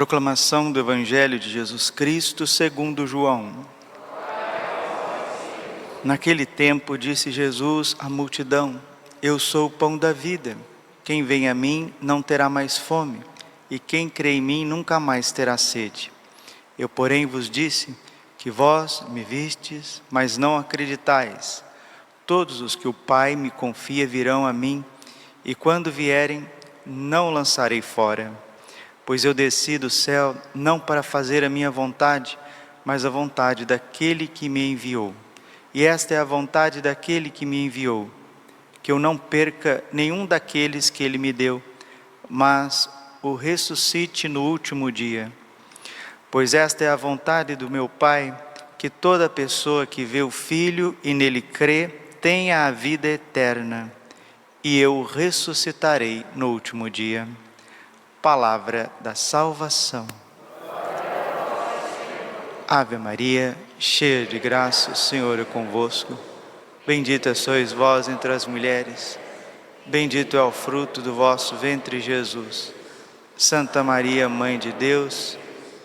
Proclamação do Evangelho de Jesus Cristo segundo João. Naquele tempo disse Jesus à multidão: Eu sou o pão da vida. Quem vem a mim não terá mais fome, e quem crê em mim nunca mais terá sede. Eu, porém, vos disse que vós me vistes, mas não acreditais. Todos os que o Pai me confia virão a mim, e quando vierem, não lançarei fora. Pois eu desci do céu não para fazer a minha vontade, mas a vontade daquele que me enviou. E esta é a vontade daquele que me enviou, que eu não perca nenhum daqueles que ele me deu, mas o ressuscite no último dia. Pois esta é a vontade do meu Pai, que toda pessoa que vê o Filho e nele crê, tenha a vida eterna, e eu o ressuscitarei no último dia. Palavra da salvação. Ave Maria, cheia de graça, o Senhor é convosco. Bendita sois vós entre as mulheres, bendito é o fruto do vosso ventre, Jesus. Santa Maria, Mãe de Deus,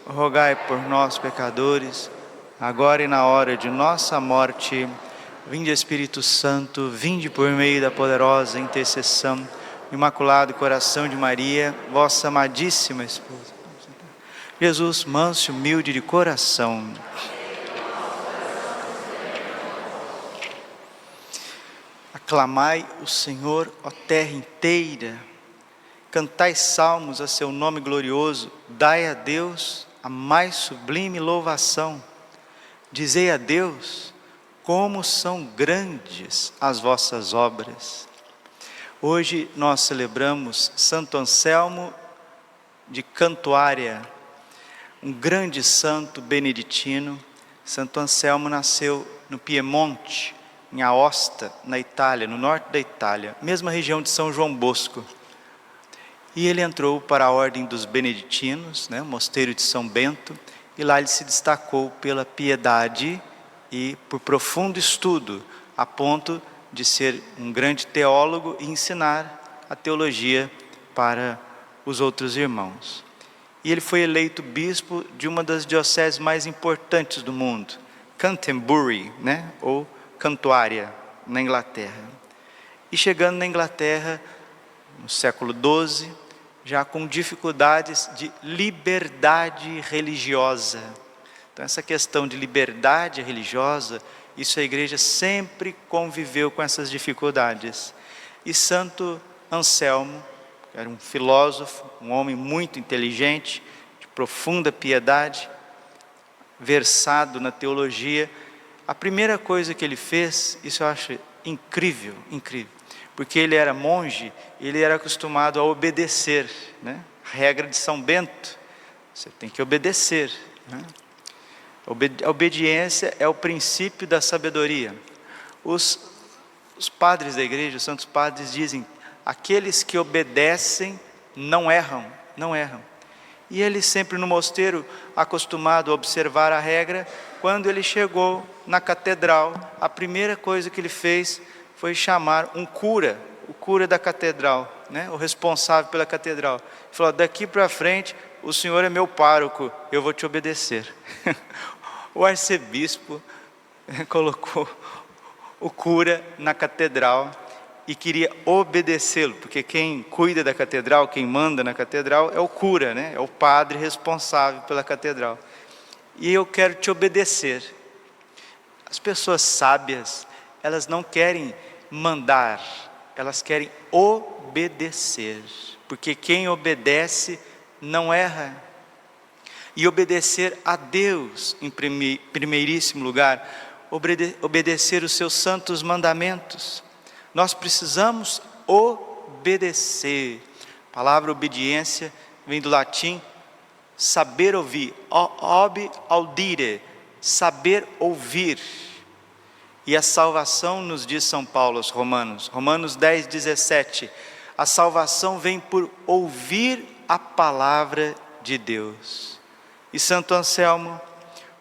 rogai por nós, pecadores, agora e na hora de nossa morte. Vinde, Espírito Santo, vinde por meio da poderosa intercessão Imaculado Coração de Maria, vossa amadíssima esposa. Jesus, manso e humilde de coração. Aclamai o Senhor, ó terra inteira. Cantai salmos a seu nome glorioso. Dai a Deus a mais sublime louvação. Dizei a Deus como são grandes as vossas obras. Hoje nós celebramos Santo Anselmo de Cantuária, um grande santo beneditino. Santo Anselmo nasceu no Piemonte, em Aosta, na Itália, no norte da Itália, mesma região de São João Bosco. E ele entrou para a ordem dos beneditinos, o mosteiro de São Bento, e lá ele se destacou pela piedade e por profundo estudo, a ponto de ser um grande teólogo e ensinar a teologia para os outros irmãos. E ele foi eleito bispo de uma das dioceses mais importantes do mundo, Canterbury, ou Cantuária, na Inglaterra. E chegando na Inglaterra, no século XII, já com dificuldades de liberdade religiosa. Então essa questão de liberdade religiosa, isso a igreja sempre conviveu com essas dificuldades. E Santo Anselmo, que era um filósofo, um homem muito inteligente, de profunda piedade, versado na teologia, a primeira coisa que ele fez, isso eu acho incrível, porque ele era monge, ele era acostumado a obedecer, a regra de São Bento, você tem que obedecer, A obediência é o princípio da sabedoria. Os padres da igreja, os santos padres dizem: aqueles que obedecem não erram. E ele sempre no mosteiro, acostumado a observar a regra, quando ele chegou na catedral, a primeira coisa que ele fez foi chamar um cura, o cura da catedral, o responsável pela catedral. Ele falou: daqui para frente, o senhor é meu pároco, eu vou te obedecer. O arcebispo colocou o cura na catedral e queria obedecê-lo, porque quem cuida da catedral, quem manda na catedral é o cura, é o padre responsável pela catedral. E eu quero te obedecer. As pessoas sábias, elas não querem mandar, elas querem obedecer, porque quem obedece não erra. E obedecer a Deus em primeiríssimo lugar, obedecer os seus santos mandamentos. Nós precisamos obedecer. A palavra obediência vem do latim saber ouvir, ob audire, saber ouvir. E a salvação, nos diz São Paulo aos Romanos 10:17, a salvação vem por ouvir a palavra de Deus. E Santo Anselmo,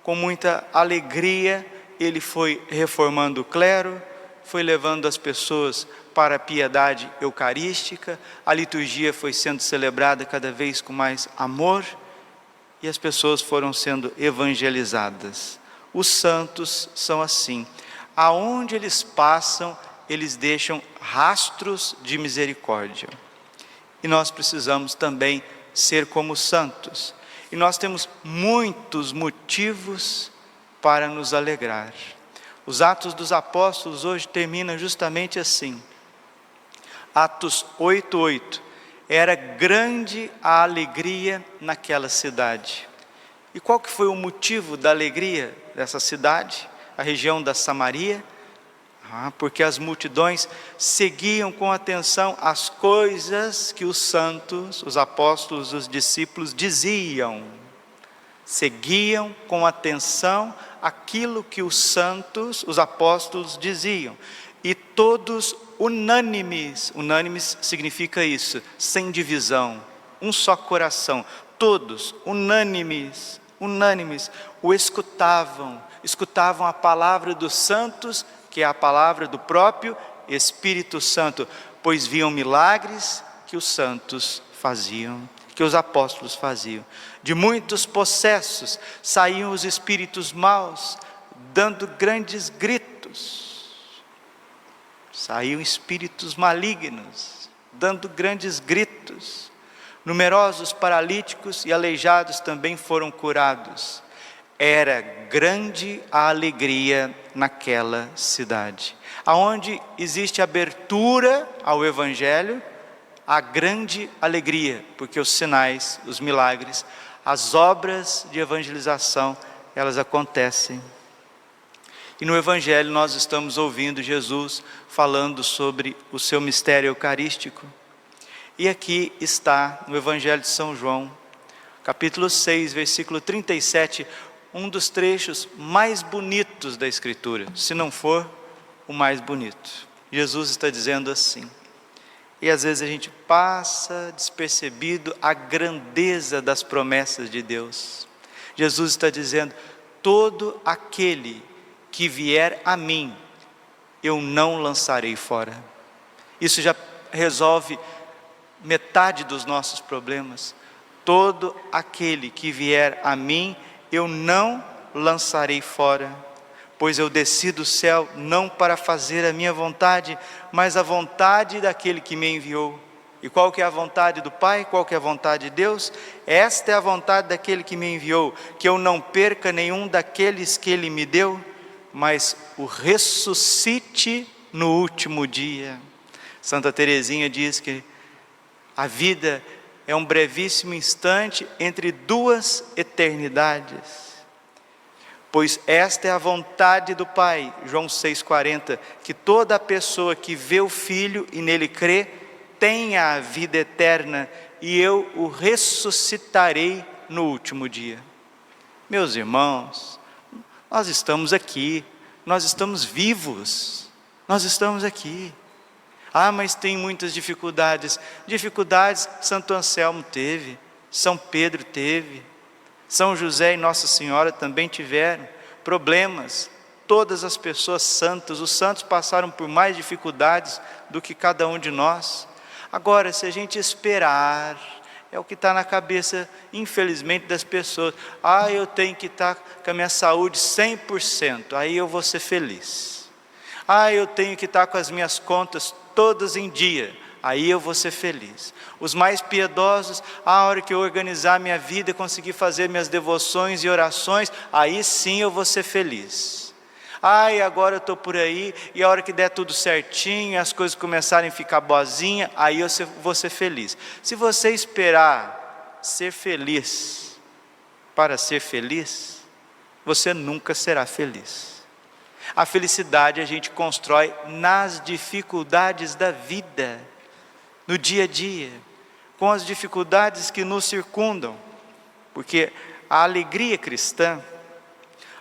com muita alegria, ele foi reformando o clero, foi levando as pessoas para a piedade eucarística, a liturgia foi sendo celebrada cada vez com mais amor, e as pessoas foram sendo evangelizadas. Os santos são assim. Aonde eles passam, eles deixam rastros de misericórdia. E nós precisamos também ser como santos. E nós temos muitos motivos para nos alegrar. Os Atos dos Apóstolos hoje terminam justamente assim. Atos 8:8. Era grande a alegria naquela cidade. E qual que foi o motivo da alegria dessa cidade, a região da Samaria? Porque as multidões seguiam com atenção as coisas que os santos, os apóstolos, os discípulos diziam. Seguiam com atenção aquilo que os santos, os apóstolos diziam. E todos unânimes, unânimes significa isso, sem divisão, um só coração, todos unânimes, o escutavam a palavra dos santos, que é a palavra do próprio Espírito Santo, pois viam milagres que os santos faziam, que os apóstolos faziam. De muitos possessos saíam os espíritos maus, dando grandes gritos. Saíam espíritos malignos, dando grandes gritos. Numerosos paralíticos e aleijados também foram curados. Era grande a alegria naquela cidade. Aonde existe abertura ao Evangelho, há grande alegria, porque os sinais, os milagres, as obras de evangelização, elas acontecem. E no Evangelho nós estamos ouvindo Jesus falando sobre o seu mistério eucarístico. E aqui está no Evangelho de São João, capítulo 6, versículo 37, um dos trechos mais bonitos da Escritura, se não for o mais bonito. Jesus está dizendo assim, e às vezes a gente passa despercebido a grandeza das promessas de Deus. Jesus está dizendo, todo aquele que vier a mim, eu não lançarei fora. Isso já resolve metade dos nossos problemas. Todo aquele que vier a mim, eu não lançarei fora, pois eu desci do céu não para fazer a minha vontade, mas a vontade daquele que me enviou. E qual que é a vontade do Pai? Qual que é a vontade de Deus? Esta é a vontade daquele que me enviou, que eu não perca nenhum daqueles que Ele me deu, mas o ressuscite no último dia. Santa Teresinha diz que a vida é um brevíssimo instante entre duas eternidades. Pois esta é a vontade do Pai, João 6,40, que toda pessoa que vê o Filho e nele crê, tenha a vida eterna, e eu o ressuscitarei no último dia. Meus irmãos, nós estamos aqui, nós estamos vivos, nós estamos aqui. Mas tem muitas dificuldades. Dificuldades Santo Anselmo teve, São Pedro teve, São José e Nossa Senhora também tiveram problemas. Todas as pessoas santas, os santos passaram por mais dificuldades do que cada um de nós. Agora, se a gente esperar, é o que está na cabeça, infelizmente, das pessoas. Eu tenho que estar com a minha saúde 100%, aí eu vou ser feliz. Eu tenho que estar com as minhas contas todas em dia, aí eu vou ser feliz. Os mais piedosos, a hora que eu organizar minha vida, conseguir fazer minhas devoções e orações, aí sim eu vou ser feliz. E agora eu estou por aí, e a hora que der tudo certinho, as coisas começarem a ficar boazinha, aí eu vou ser feliz. Se você esperar ser feliz para ser feliz, você nunca será feliz. A felicidade a gente constrói nas dificuldades da vida, no dia a dia, com as dificuldades que nos circundam, porque a alegria cristã,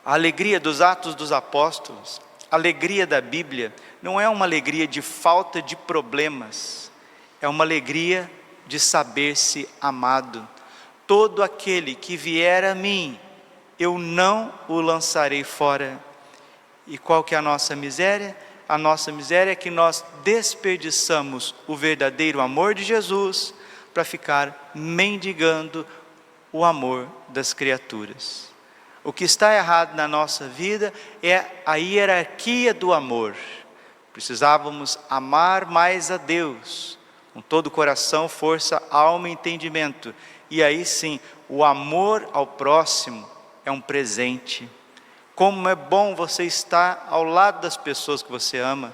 a alegria dos Atos dos Apóstolos, a alegria da Bíblia, não é uma alegria de falta de problemas, é uma alegria de saber-se amado. Todo aquele que vier a mim, eu não o lançarei fora. E qual que é a nossa miséria? A nossa miséria é que nós desperdiçamos o verdadeiro amor de Jesus para ficar mendigando o amor das criaturas. O que está errado na nossa vida é a hierarquia do amor. Precisávamos amar mais a Deus, com todo o coração, força, alma e entendimento. E aí sim, o amor ao próximo é um presente. Como é bom você estar ao lado das pessoas que você ama.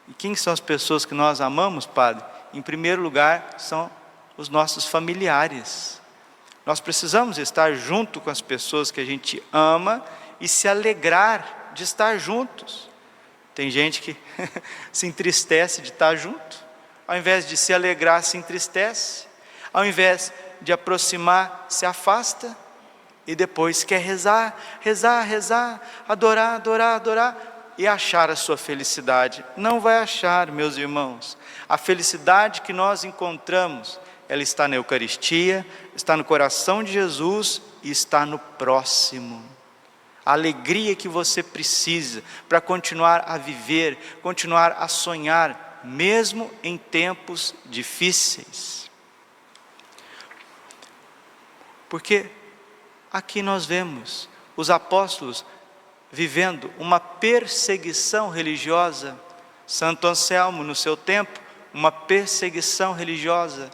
E quem são as pessoas que nós amamos, Padre? Em primeiro lugar, são os nossos familiares. Nós precisamos estar junto com as pessoas que a gente ama e se alegrar de estar juntos. Tem gente que se entristece de estar junto. Ao invés de se alegrar, se entristece. Ao invés de aproximar, se afasta. E depois quer rezar, adorar e achar a sua felicidade. Não vai achar, meus irmãos. A felicidade que nós encontramos, ela está na Eucaristia, está no coração de Jesus e está no próximo. A alegria que você precisa para continuar a viver, continuar a sonhar, mesmo em tempos difíceis. Porque aqui nós vemos os apóstolos vivendo uma perseguição religiosa. Santo Anselmo, no seu tempo, uma perseguição religiosa.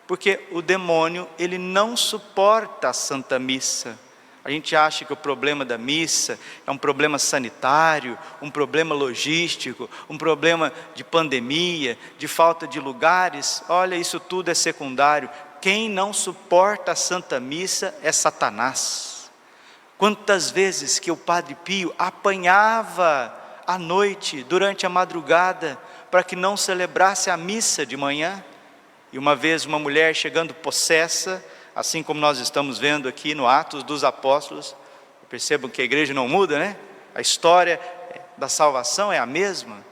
Porque o demônio, ele não suporta a Santa Missa. A gente acha que o problema da missa é um problema sanitário, um problema logístico, um problema de pandemia, de falta de lugares. Olha, isso tudo é secundário. Quem não suporta a Santa Missa é Satanás. Quantas vezes que o Padre Pio apanhava à noite, durante a madrugada, para que não celebrasse a missa de manhã. E uma vez uma mulher chegando possessa, assim como nós estamos vendo aqui no Atos dos Apóstolos, percebam que a igreja não muda, né? A história da salvação é a mesma,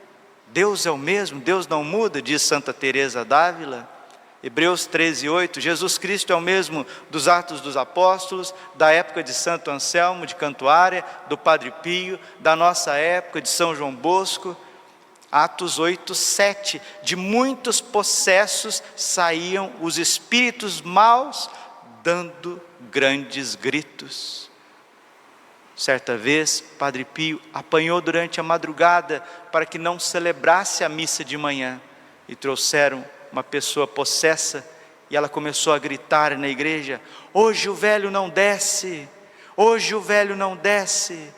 Deus é o mesmo, Deus não muda, diz Santa Teresa d'Ávila. Hebreus 13:8, Jesus Cristo é o mesmo dos Atos dos Apóstolos, da época de Santo Anselmo de Cantuária, do Padre Pio, da nossa época de São João Bosco. Atos 8:7, de muitos possessos saíam os espíritos maus, dando grandes gritos. Certa vez, Padre Pio apanhou durante a madrugada para que não celebrasse a missa de manhã, e trouxeram uma pessoa possessa, e ela começou a gritar na igreja: hoje o velho não desce, hoje o velho não desce,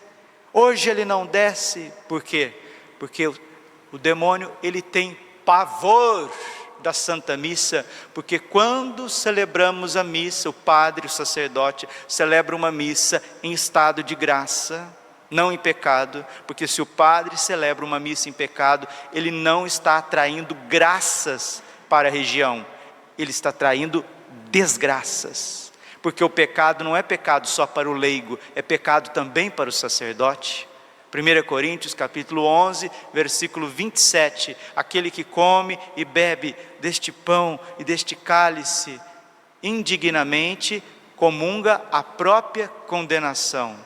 hoje ele não desce. Por quê? Porque o demônio, ele tem pavor da Santa Missa, porque quando celebramos a missa, o padre, o sacerdote, celebra uma missa em estado de graça, não em pecado, porque se o padre celebra uma missa em pecado, ele não está atraindo graças para a região, ele está atraindo desgraças, porque o pecado não é pecado só para o leigo, é pecado também para o sacerdote. 1 Coríntios capítulo 11, versículo 27, aquele que come e bebe deste pão e deste cálice indignamente, comunga a própria condenação.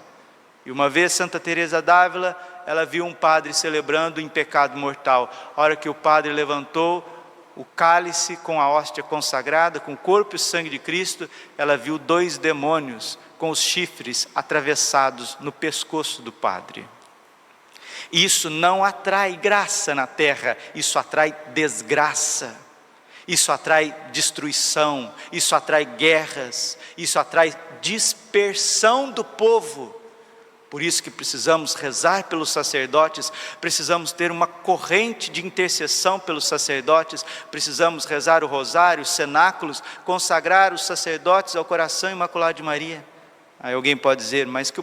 E uma vez Santa Teresa d'Ávila, ela viu um padre celebrando em pecado mortal. A hora que o padre levantou o cálice com a hóstia consagrada, com o corpo e o sangue de Cristo, ela viu 2 demônios com os chifres atravessados no pescoço do padre. Isso não atrai graça na terra, isso atrai desgraça, isso atrai destruição, isso atrai guerras, isso atrai dispersão do povo. Por isso que precisamos rezar pelos sacerdotes, precisamos ter uma corrente de intercessão pelos sacerdotes, precisamos rezar o rosário, os cenáculos, consagrar os sacerdotes ao coração imaculado de Maria. Aí alguém pode dizer, mas que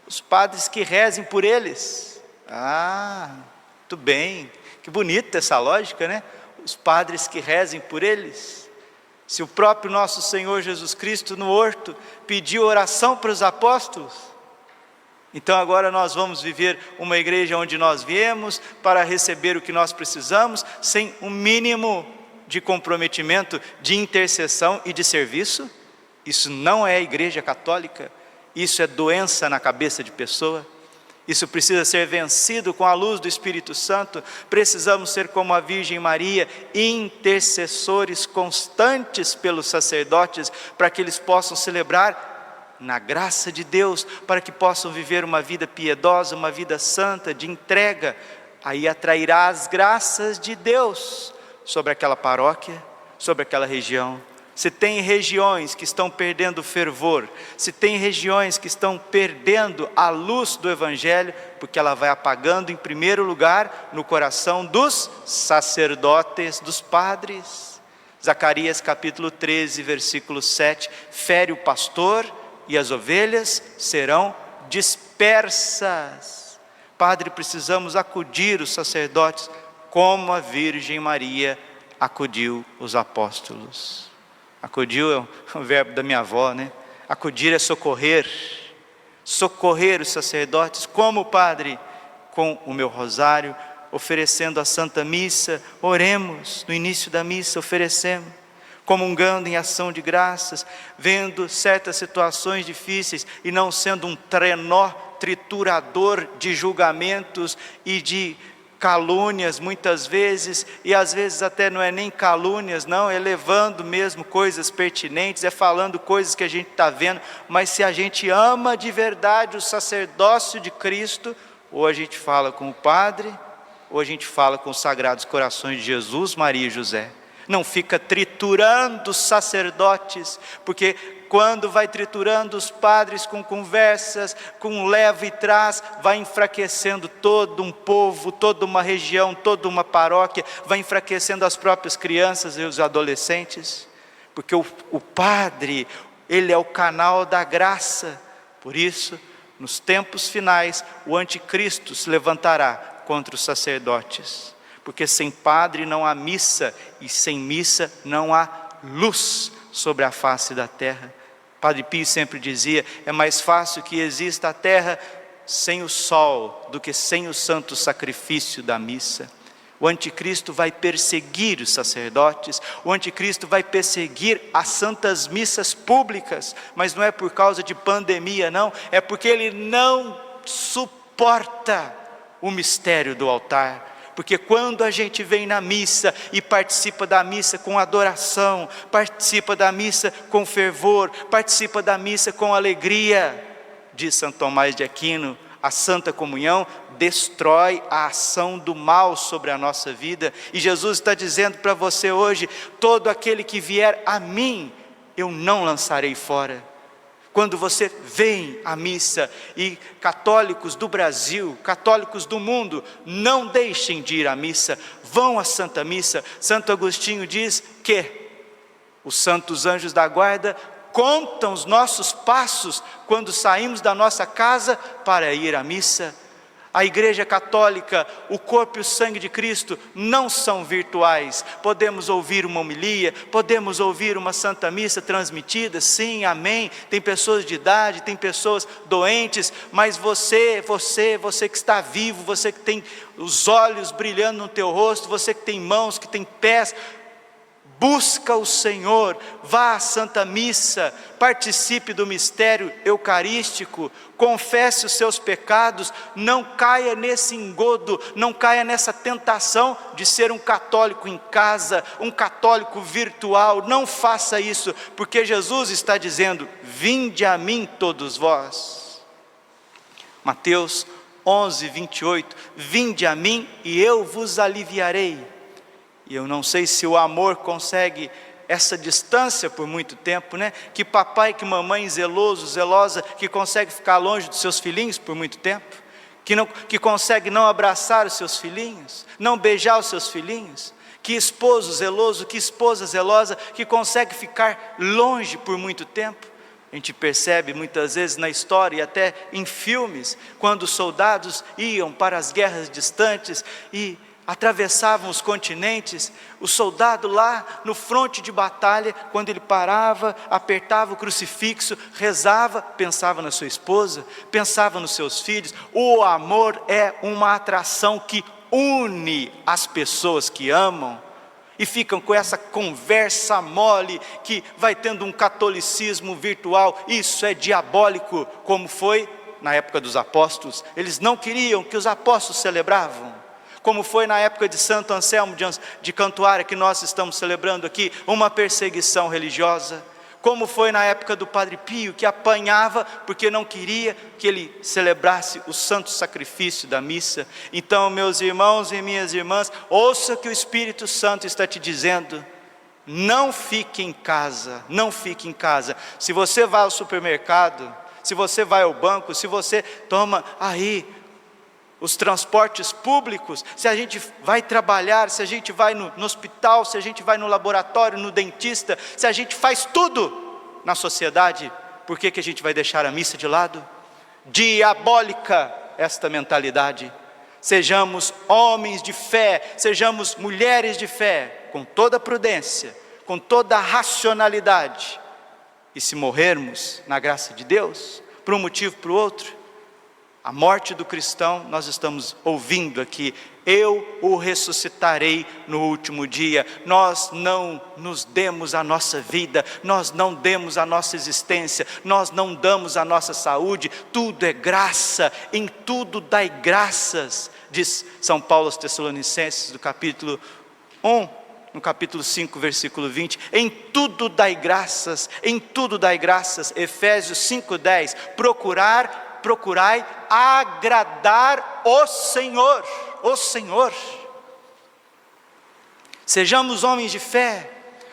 os padres que rezem por eles. Ah, muito bem, que bonita essa lógica, né? Os padres que rezem por eles. Se o próprio nosso Senhor Jesus Cristo no horto pediu oração para os apóstolos, então agora nós vamos viver uma igreja onde nós viemos para receber o que nós precisamos, sem um mínimo de comprometimento, de intercessão e de serviço? Isso não é a igreja católica, isso é doença na cabeça de pessoa. Isso precisa ser vencido com a luz do Espírito Santo. Precisamos ser como a Virgem Maria, intercessores constantes pelos sacerdotes, para que eles possam celebrar na graça de Deus, para que possam viver uma vida piedosa, uma vida santa, de entrega. Aí atrairá as graças de Deus sobre aquela paróquia, sobre aquela região. Se tem regiões que estão perdendo o fervor, se tem regiões que estão perdendo a luz do Evangelho, porque ela vai apagando em primeiro lugar no coração dos sacerdotes, dos padres. Zacarias capítulo 13, versículo 7, fere o pastor e as ovelhas serão dispersas. Padre, precisamos acudir os sacerdotes, como a Virgem Maria acudiu os apóstolos. Acudiu é o verbo da minha avó, né? Acudir é socorrer. Socorrer os sacerdotes, como Padre, com o meu rosário, oferecendo a Santa Missa. Oremos no início da missa, oferecemos, comungando em ação de graças, vendo certas situações difíceis e não sendo um trenó triturador de julgamentos e de calúnias muitas vezes, e às vezes até não é nem calúnias, não, é levando mesmo coisas pertinentes, é falando coisas que a gente está vendo, mas se a gente ama de verdade o sacerdócio de Cristo, ou a gente fala com o Padre, ou a gente fala com os Sagrados Corações de Jesus, Maria e José. Não fica triturando os sacerdotes, porque quando vai triturando os padres com conversas, com leva e traz, vai enfraquecendo todo um povo, toda uma região, toda uma paróquia, vai enfraquecendo as próprias crianças e os adolescentes, porque o padre, ele é o canal da graça. Por isso, nos tempos finais, o anticristo se levantará contra os sacerdotes, porque sem padre não há missa, e sem missa não há luz sobre a face da terra. Padre Pio sempre dizia, é mais fácil que exista a terra sem o sol, do que sem o santo sacrifício da missa. O anticristo vai perseguir os sacerdotes, o anticristo vai perseguir as santas missas públicas, mas não é por causa de pandemia não, é porque ele não suporta o mistério do altar. Porque quando a gente vem na missa e participa da missa com adoração, participa da missa com fervor, participa da missa com alegria, diz Santo Tomás de Aquino, a Santa Comunhão destrói a ação do mal sobre a nossa vida. E Jesus está dizendo para você hoje, todo aquele que vier a mim, eu não lançarei fora. Quando você vem à missa, e católicos do Brasil, católicos do mundo, não deixem de ir à missa, vão à Santa Missa. Santo Agostinho diz que os santos anjos da guarda contam os nossos passos quando saímos da nossa casa para ir à missa. A Igreja Católica, o corpo e o sangue de Cristo não são virtuais. Podemos ouvir uma homilia, podemos ouvir uma Santa Missa transmitida, sim, amém. Tem pessoas de idade, tem pessoas doentes, mas você que está vivo, você que tem os olhos brilhando no teu rosto, você que tem mãos, que tem pés, busca o Senhor, vá à Santa Missa, participe do mistério eucarístico, confesse os seus pecados, não caia nesse engodo, não caia nessa tentação de ser um católico em casa, um católico virtual. Não faça isso, porque Jesus está dizendo, vinde a mim todos vós. Mateus 11, 28, vinde a mim e eu vos aliviarei. E eu não sei se o amor consegue essa distância por muito tempo, né? Que papai, que mamãe zeloso, zelosa, que consegue ficar longe dos seus filhinhos por muito tempo, que consegue não abraçar os seus filhinhos, não beijar os seus filhinhos, que esposo zeloso, que esposa zelosa, que consegue ficar longe por muito tempo. A gente percebe muitas vezes na história e até em filmes, quando os soldados iam para as guerras distantes e atravessavam os continentes, o soldado lá no fronte de batalha, quando ele parava, apertava o crucifixo, rezava, pensava na sua esposa, pensava nos seus filhos. O amor é uma atração que une as pessoas que amam, e ficam com essa conversa mole, que vai tendo um catolicismo virtual. Isso é diabólico, como foi na época dos apóstolos, eles não queriam que os apóstolos celebravam. Como foi na época de Santo Anselmo de Cantuária, que nós estamos celebrando aqui, uma perseguição religiosa. Como foi na época do Padre Pio, que apanhava porque não queria que ele celebrasse o santo sacrifício da missa. Então, meus irmãos e minhas irmãs, ouça o que o Espírito Santo está te dizendo. Não fique em casa, não fique em casa. Se você vai ao supermercado, se você vai ao banco, se você toma aí os transportes públicos, se a gente vai trabalhar, se a gente vai no hospital, se a gente vai no laboratório, no dentista, se a gente faz tudo na sociedade, por que a gente vai deixar a missa de lado? Diabólica esta mentalidade. Sejamos homens de fé, sejamos mulheres de fé, com toda a prudência, com toda a racionalidade. E se morrermos na graça de Deus, por um motivo ou por outro, a morte do cristão, nós estamos ouvindo aqui, eu o ressuscitarei no último dia. Nós não nos demos a nossa vida, nós não demos a nossa existência, nós não damos a nossa saúde, tudo é graça, em tudo dai graças, diz São Paulo aos Tessalonicenses, do capítulo 1, no capítulo 5, versículo 20, em tudo dai graças, em tudo dai graças. Efésios 5:10, procurai agradar o Senhor, o Senhor. Sejamos homens de fé,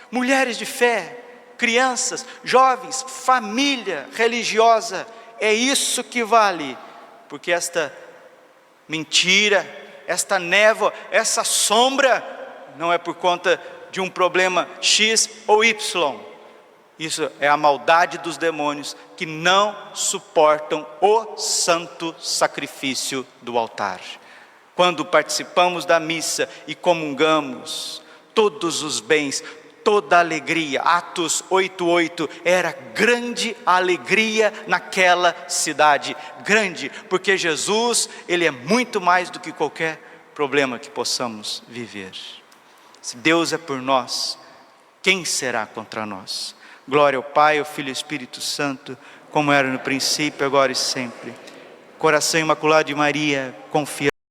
mulheres de fé, crianças, jovens, família religiosa, é isso que vale, porque esta mentira, esta névoa, essa sombra, não é por conta de um problema X ou Y. Isso é a maldade dos demônios que não suportam o santo sacrifício do altar. Quando participamos da missa e comungamos, todos os bens, toda a alegria, Atos 8:8, era grande a alegria naquela cidade, grande, porque Jesus, Ele é muito mais do que qualquer problema que possamos viver. Se Deus é por nós, quem será contra nós? Glória ao Pai, ao Filho e ao Espírito Santo, como era no princípio, agora e sempre. Coração Imaculado de Maria, confiante.